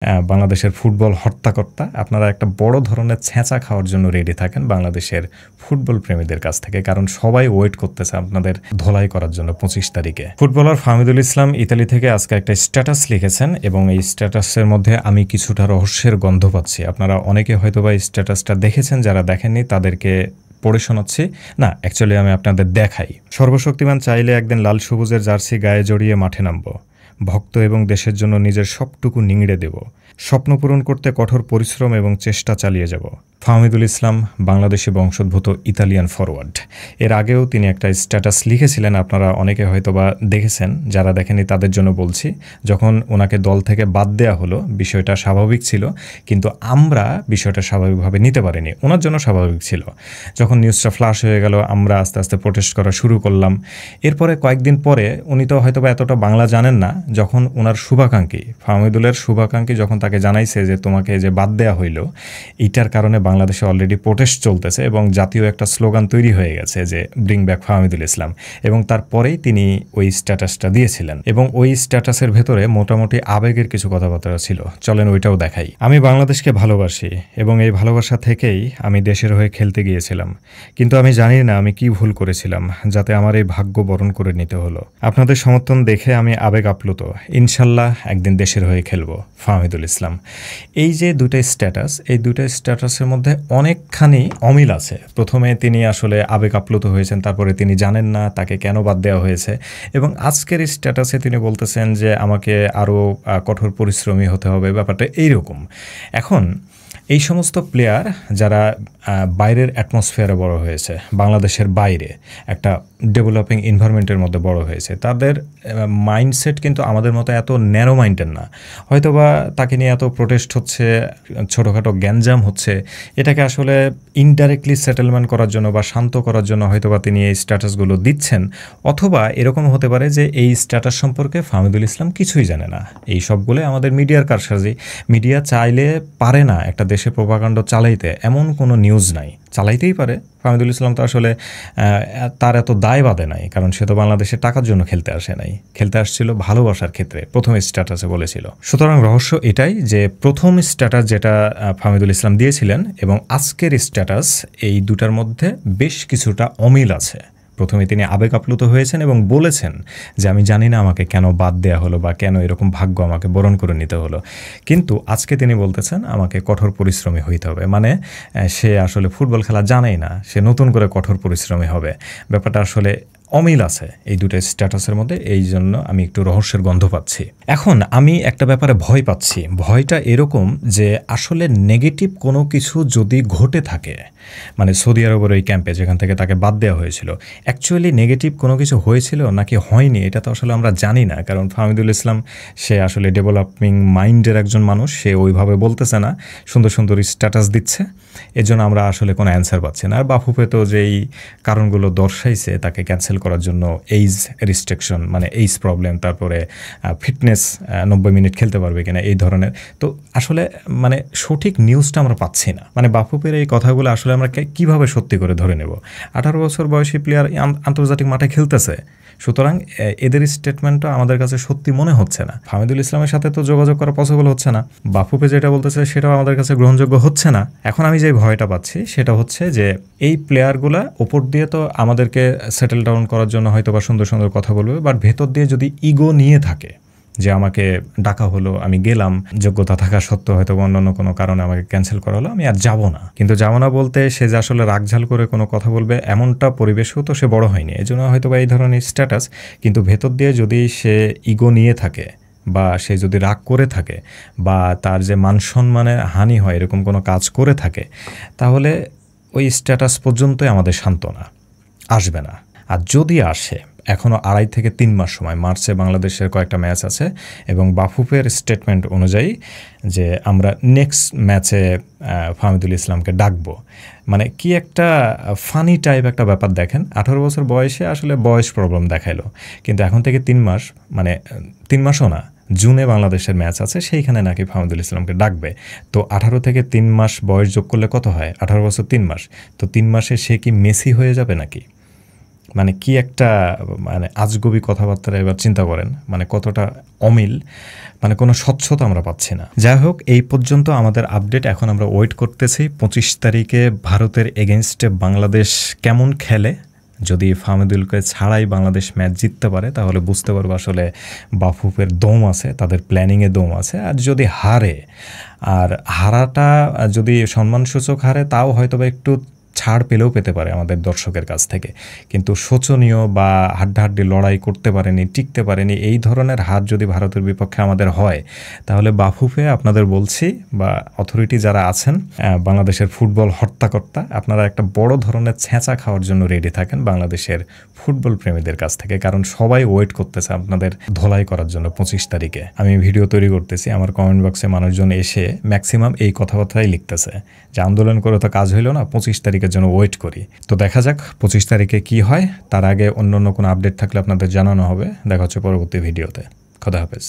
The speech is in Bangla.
বাংলাদেশের ফুটবল হর্তাকর্তা, আপনারা একটা বড় ধরনের ছ্যাঁচা খাওয়ার জন্য রেডি থাকেন বাংলাদেশের ফুটবল প্রেমীদের কাছ থেকে, কারণ সবাই ওয়েট করতেছে আপনাদের ধোলাই করার জন্য 25 তারিখে। ফুটবলার ফাহমিদুল ইসলাম ইতালি থেকে আজকে একটা স্ট্যাটাস লিখেছেন এবং এই স্ট্যাটাসের মধ্যে আমি কিছুটা রহস্যের গন্ধ পাচ্ছি। আপনারা অনেকে হয়তো বা এই স্ট্যাটাসটা দেখেছেন, যারা দেখেননি তাদেরকে পড়ে শোনাচ্ছি। না, অ্যাকচুয়ালি আমি আপনাদের দেখাই। সর্বশক্তিমান চাইলে একদিন লাল সবুজের জার্সি গায়ে জড়িয়ে মাঠে নামব, ভক্ত এবং দেশের জন্য নিজের সবটুকু নিংড়ে দেব, স্বপ্ন পূরণ করতে কঠোর পরিশ্রম এবং চেষ্টা চালিয়ে যাব। ফাহমিদুল ইসলাম বাংলাদেশি বংশোদ্ভূত ইতালিয়ান ফরওয়ার্ড। এর আগেও তিনি একটা স্ট্যাটাস লিখেছিলেন, আপনারা অনেকে হয়তোবা দেখেছেন, যারা দেখেনি তাদের জন্য বলছি। যখন ওনাকে দল থেকে বাদ দেওয়া হলো, বিষয়টা স্বাভাবিক ছিল, কিন্তু আমরা বিষয়টা স্বাভাবিকভাবে নিতে পারিনি। ওনার জন্য স্বাভাবিক ছিল। যখন নিউজটা ফ্লাশ হয়ে গেল, আমরা আস্তে আস্তে প্রোটেস্ট করা শুরু করলাম। এরপরে কয়েকদিন পরে, উনি তো হয়তোবা এতটা বাংলা জানেন না, যখন ওনার শুভাকাঙ্ক্ষী ফাহমিদুলের শুভাকাঙ্ক্ষী যখন তাকে জানাইছে যে তোমাকে যে বাদ দেওয়া হইল, এইটার কারণে বাংলাদেশে অলরেডি প্রোটেস্ট চলতেছে এবং জাতীয় একটা স্লোগান তৈরি হয়ে গেছে যে ব্রিং ব্যাক ফাহমিদুল ইসলাম, এবং তারপরেই তিনি ওই স্ট্যাটাসটা দিয়েছিলেন। এবং ওই স্ট্যাটাসের ভেতরে মোটামুটি আবেগের কিছু কথাবার্তা ছিল, চলেন ওইটাও দেখাই। আমি বাংলাদেশকে ভালোবাসি এবং এই ভালোবাসা থেকেই আমি দেশের হয়ে খেলতে গিয়েছিলাম, কিন্তু আমি জানি না আমি কি ভুল করেছিলাম যাতে আমার এই ভাগ্য বরণ করে নিতে হলো। আপনাদের সমর্থন দেখে আমি আবেগ আপ্লুত। ইনশাল্লাহ একদিন দেশের হয়ে খেলবো। ফাহমিদুল ইসলাম। এই যে দুটো স্ট্যাটাস, এই দুটো স্ট্যাটাসের মধ্যে অনেকখানি অমিল আছে। প্রথমে তিনি আসলে আবেগ আপ্লুত হয়েছেন, তারপরে তিনি জানেন না তাকে কেন বাদ দেওয়া হয়েছে, এবং আজকের স্ট্যাটাসে তিনি বলতেছেন যে আমাকে আরও কঠোর পরিশ্রমী হতে হবে, ব্যাপারটা এইরকম। এখন এই সমস্ত প্লেয়ার যারা বাইরের অ্যাটমসফিয়ারে বড় হয়েছে, বাংলাদেশের বাইরে একটা ডেভেলপিং এনভায়রনমেন্টের মধ্যে বড় হয়েছে, তাদের মাইন্ডসেট কিন্তু আমাদের মতো এত ন্যারো মাইন্ডের না। হয়তোবা তাকে নিয়ে এত প্রোটেস্ট হচ্ছে, ছোটোখাটো গ্যাঞ্জাম হচ্ছে, এটাকে আসলে ইনডাইরেক্টলি সেটেলমেন্ট করার জন্য বা শান্ত করার জন্য হয়তোবা তিনি এই স্ট্যাটাসগুলো দিচ্ছেন। অথবা এরকম হতে পারে যে এই স্ট্যাটাস সম্পর্কে ফাহমিদুল ইসলাম কিছুই জানে না। এই সবগুলো আমাদের মিডিয়ার কারসাজি। মিডিয়া চাইলে পারে না একটা দেশে প্রোপাগান্ড চালাইতে, এমন কোনো নিউজ নাই। চালাইতেই পারে, ফাহমিদুল ইসলাম তো আসলে তার এত দায় বাঁধে নাই, কারণ সে তো বাংলাদেশে টাকার জন্য খেলতে আসে নাই, খেলতে আসছিল ভালোবাসার ক্ষেত্রে, প্রথম স্ট্যাটাসে বলেছিল। সুতরাং রহস্য এটাই যে প্রথম স্ট্যাটাস যেটা ফাহমিদুল ইসলাম দিয়েছিলেন এবং আজকের স্ট্যাটাস, এই দুটার মধ্যে বেশ কিছুটা অমিল আছে। প্রথমে তিনি আবেগ আপ্লুত হয়েছেন এবং বলেছেন যে আমি জানি না আমাকে কেন বাদ দেওয়া হলো বা কেন এরকম ভাগ্য আমাকে বরণ করে নিতে হলো, কিন্তু আজকে তিনি বলতেছেন আমাকে কঠোর পরিশ্রমী হইতে হবে। মানে সে আসলে ফুটবল খেলা জানেই না, সে নতুন করে কঠোর পরিশ্রমী হবে। ব্যাপারটা আসলে অমিল আছে এই দুটো স্ট্যাটাসের মধ্যে, এই জন্য আমি একটু রহস্যের গন্ধ পাচ্ছি। এখন আমি একটা ব্যাপারে ভয় পাচ্ছি। ভয়টা এরকম যে আসলে নেগেটিভ কোনো কিছু যদি ঘটে থাকে, মানে সৌদি আরবের ওই ক্যাম্পে যেখান থেকে তাকে বাদ দেওয়া হয়েছিল, অ্যাকচুয়ালি নেগেটিভ কোনো কিছু হয়েছিল নাকি হয়নি, এটা তো আসলে আমরা জানি না। কারণ ফাহমিদুল ইসলাম সে আসলে ডেভেলপিং মাইন্ডের একজন মানুষ, সে ওইভাবে বলতেছে না, সুন্দর সুন্দর স্ট্যাটাস দিচ্ছে, এজন্য আমরা আসলে কোনো অ্যান্সার পাচ্ছি না। আর বাফুফে তো যেই কারণগুলো দর্শাইছে তাকে ক্যান্সেল করার জন্য, এইজ রেস্ট্রিকশন, মানে এইজ প্রবলেম, তারপরে ফিটনেস 90 মিনিট খেলতে পারবে কিনা, এই ধরনের, তো আসলে মানে সঠিক নিউজটা আমরা পাচ্ছি না। মানে বাফুফের এই কথাগুলো আসলে আমরা কীভাবে সত্যি করে ধরে নেব? 18 বছর বয়সী প্লেয়ার আন্তর্জাতিক মাঠে খেলতেছে, সুতরাং এদের স্টেটমেন্টটা আমাদের কাছে সত্যি মনে হচ্ছে না। ফাহমিদুল ইসলামের সাথে তো যোগাযোগ করা পসিবল হচ্ছে না, বাফুফে যেটা বলতেছে সেটাও আমাদের কাছে গ্রহণযোগ্য হচ্ছে না। এখন আমি যে ভয়টা পাচ্ছি সেটা হচ্ছে যে এই প্লেয়ারগুলা ওপর দিয়ে তো আমাদেরকে সেটেল ডাউন করার জন্য হয়তো বা সুন্দর সুন্দর কথা বলবে, বাট ভেতর দিয়ে যদি ইগো নিয়ে থাকে যে আমাকে ডাকা হলো, আমি গেলাম, যোগ্যতা থাকা সত্ত্বেও হয়তো অন্যান্য কোনো কারণে আমাকে ক্যান্সেল করা হলো, আমি আর যাব না। কিন্তু যাব না বলতে সে যে আসলে রাগঝাল করে কোনো কথা বলবে এমনটা পরিবেশেও তো সে বড় হয়নি, এই জন্য হয়তো বা এই ধরনের স্ট্যাটাস। কিন্তু ভেতর দিয়ে যদি সে ইগো নিয়ে থাকে বা সে যদি রাগ করে থাকে বা তার যে মান সম্মানের হানি হয় এরকম কোনো কাজ করে থাকে, তাহলে ওই স্ট্যাটাস পর্যন্তই আমাদের সান্ত্বনা, আসবে না। আর যদি আসে, এখনও 2.5 থেকে 3 মাস সময়, মার্চে বাংলাদেশের কয়েকটা ম্যাচ আছে এবং বাফুফের স্টেটমেন্ট অনুযায়ী যে আমরা নেক্সট ম্যাচে ফাহমিদুল ইসলামকে ডাকবো, মানে কি একটা ফানি টাইপ একটা ব্যাপার। দেখেন 18 বছর বয়সে আসলে বয়স প্রবলেম দেখাইলো, কিন্তু এখন থেকে 3 মাস, মানে 3 মাসও না, জুনে বাংলাদেশের ম্যাচ আছে, সেইখানে নাকি ফাহমিদুল ইসলামকে ডাকবে। তো 18 থেকে 3 মাস বয়স যোগ করলে কত হয়? 18 বছর 3 মাস, তো 3 মাসে সে কি মেসি হয়ে যাবে নাকি? মানে কি একটা মানে আজগুবি কথাবার্তা এবার চিন্তা করেন, মানে কতটা অমিল, মানে কোনো স্বচ্ছতা আমরা পাচ্ছি না। যাই হোক, এই পর্যন্ত আমাদের আপডেট। এখন আমরা ওয়েট করতেছি 25 তারিখে ভারতের এগেনস্টে বাংলাদেশ কেমন খেলে। যদি ফাহমিদুলকে ছাড়াই বাংলাদেশ ম্যাচ জিততে পারে তাহলে বুঝতে পারবো আসলে বাফুফের দম আছে, তাদের প্ল্যানিংয়ে দম আছে। আর যদি হারে, আর হারাটা যদি সম্মানসূচক হারে, তাও হয়তো বা একটু ছাড় পেলেও পেতে পারে আমাদের দর্শকের কাছ থেকে। কিন্তু শোচনীয় বা হাড্ডাহাড্ডি লড়াই করতে পারেনি, টিকতে পারেনি, এই ধরনের হার যদি ভারতের বিপক্ষে আমাদের হয় তাহলে বাফুফে আপনাদের বলছি, বা অথরিটি যারা আছেন, বাংলাদেশের ফুটবল হর্তাকর্তা, আপনারা একটা বড় ধরনের ছেঁচা খাওয়ার জন্য রেডি থাকেন বাংলাদেশের ফুটবল প্রেমীদের কাছ থেকে। কারণ সবাই ওয়েট করতেছে আপনাদের ধোলাই করার জন্য 25 তারিখে। আমি ভিডিও তৈরি করতেছি, আমার কমেন্ট বক্সে মানুষজন এসে ম্যাক্সিমাম এই কথাবার্তাই লিখতেছে যে আন্দোলন করে তো কাজ হইল না, 25 তারিখের জন্য ওয়েট করি। তো দেখা যাক 25 তারিখে কি হয়। তার আগে অন্য কোনো আপডেট থাকলে আপনাদের জানানো হবে। দেখা হচ্ছে পরবর্তী ভিডিওতে। খোদা হাফেজ।